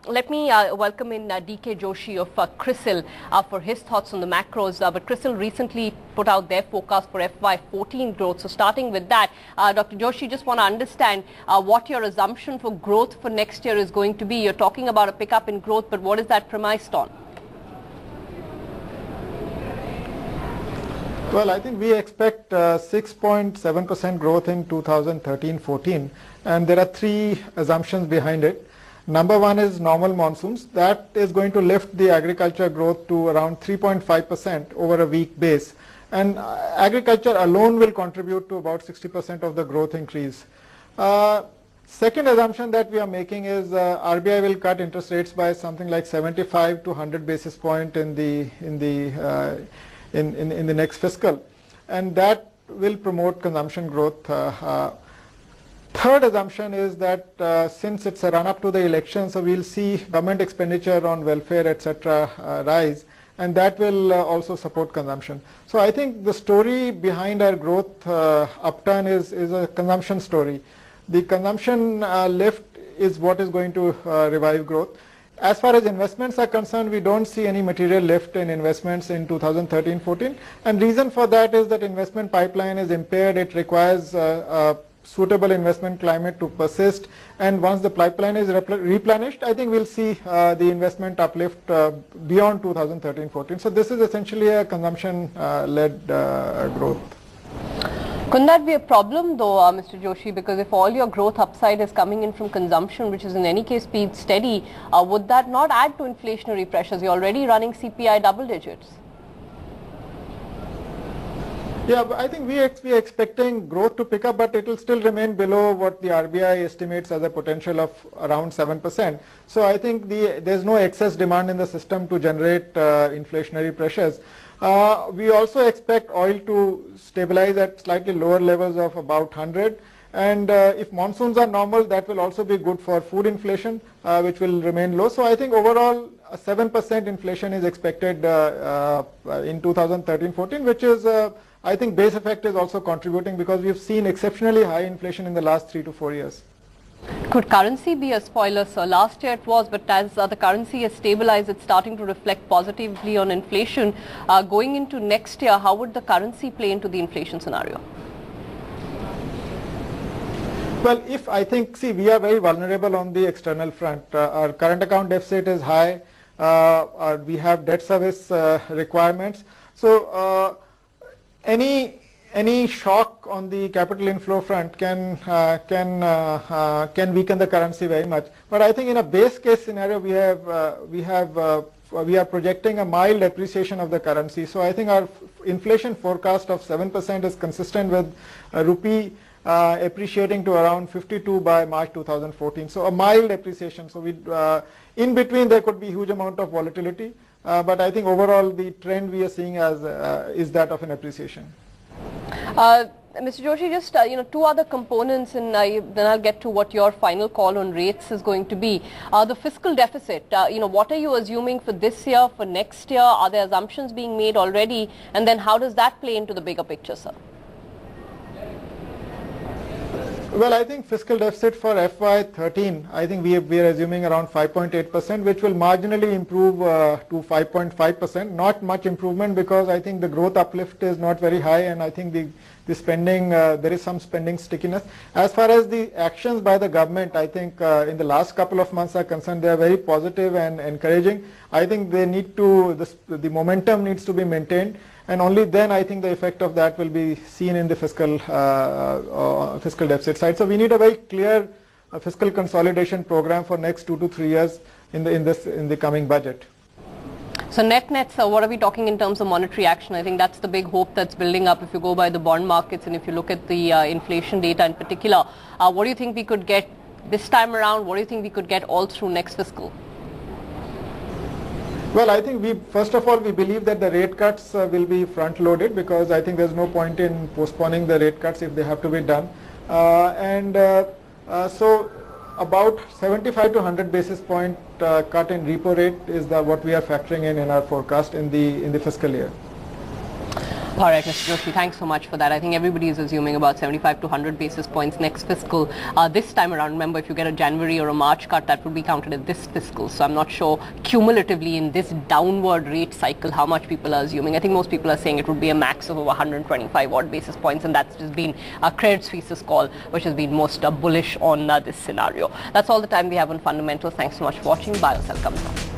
let me welcome in DK Joshi of Crisil for his thoughts on the macros. But Crisil recently put out their forecast for FY14 growth. So starting with that, Dr. Joshi, just want to understand what your assumption for growth for next year is going to be. You're talking about a pickup in growth, but what is that premised on? Well, I think we expect 6.7% growth in 2013-14, and there are three assumptions behind it. Number one is normal monsoons. That is going to lift the agriculture growth to around 3.5% over a weak base. And agriculture alone will contribute to about 60% of the growth increase. Second assumption that we are making is RBI will cut interest rates by something like 75 to 100 basis point in the next fiscal, and that will promote consumption growth. Third assumption is that since it's a run-up to the election, so we'll see government expenditure on welfare, etc. Rise, and that will also support consumption. So I think the story behind our growth upturn is a consumption story. The consumption lift is what is going to revive growth. As far as investments are concerned, we don't see any material lift in investments in 2013-14, and reason for that is that investment pipeline is impaired. It requires a suitable investment climate to persist, and once the pipeline is replenished, I think we'll see the investment uplift beyond 2013-14. So this is essentially a consumption-led growth. Couldn't that be a problem though, Mr. Joshi, because if all your growth upside is coming in from consumption, which is in any case being steady, would that not add to inflationary pressures? You're already running CPI double digits. Yeah, but I think we are expecting growth to pick up, but it will still remain below what the RBI estimates as a potential of around 7%. So I think there's no excess demand in the system to generate inflationary pressures. We also expect oil to stabilize at slightly lower levels of about 100, and if monsoons are normal, that will also be good for food inflation, which will remain low. So I think overall 7% inflation is expected in 2013-14, which is I think base effect is also contributing because we've seen exceptionally high inflation in the last 3 to 4 years. Could currency be a spoiler, sir? Last year it was, but as the currency has stabilized, it's starting to reflect positively on inflation. Going into next year, how would the currency play into the inflation scenario? Well, I think, we are very vulnerable on the external front. Our current account deficit is high. We have debt service requirements. So any shock on the capital inflow front can weaken the currency very much. But I think in a base case scenario, we are projecting a mild appreciation of the currency. So I think our inflation forecast of 7% is consistent with rupee appreciating to around 52 by March 2014. So a mild appreciation. So in between there could be huge amount of volatility, but I think overall the trend we are seeing is that of an appreciation. Mr. Joshi, just two other components, and then I'll get to what your final call on rates is going to be. The fiscal deficit, what are you assuming for this year, for next year? Are there assumptions being made already? And then how does that play into the bigger picture, sir? Well, I think fiscal deficit for FY13, I think we are assuming around 5.8%, which will marginally improve to 5.5%. Not much improvement because I think the growth uplift is not very high, and I think the spending, there is some spending stickiness. As far as the actions by the government, I think in the last couple of months are concerned, they are very positive and encouraging. I think they need to, the momentum needs to be maintained, and only then I think the effect of that will be seen in the fiscal deficit side. So we need a very clear fiscal consolidation program for next 2 to 3 years in the coming budget. So net, so what are we talking in terms of monetary action? I think that's the big hope that's building up if you go by the bond markets and if you look at the inflation data in particular. What do you think we could get this time around? What do you think we could get all through next fiscal? Well, I think first of all, we believe that the rate cuts will be front-loaded because I think there's no point in postponing the rate cuts if they have to be done. So about 75 to 100 basis point cut in repo rate is what we are factoring in our forecast in the fiscal year. All right, Mr. Joshi, thanks so much for that. I think everybody is assuming about 75 to 100 basis points next fiscal. This time around, remember, if you get a January or a March cut, that would be counted as this fiscal. So I'm not sure cumulatively in this downward rate cycle how much people are assuming. I think most people are saying it would be a max of over 125 odd basis points, and that's just been Credit Suisse's call, which has been most bullish on this scenario. That's all the time we have on fundamentals. Thanks so much for watching. Buy or sell comes on.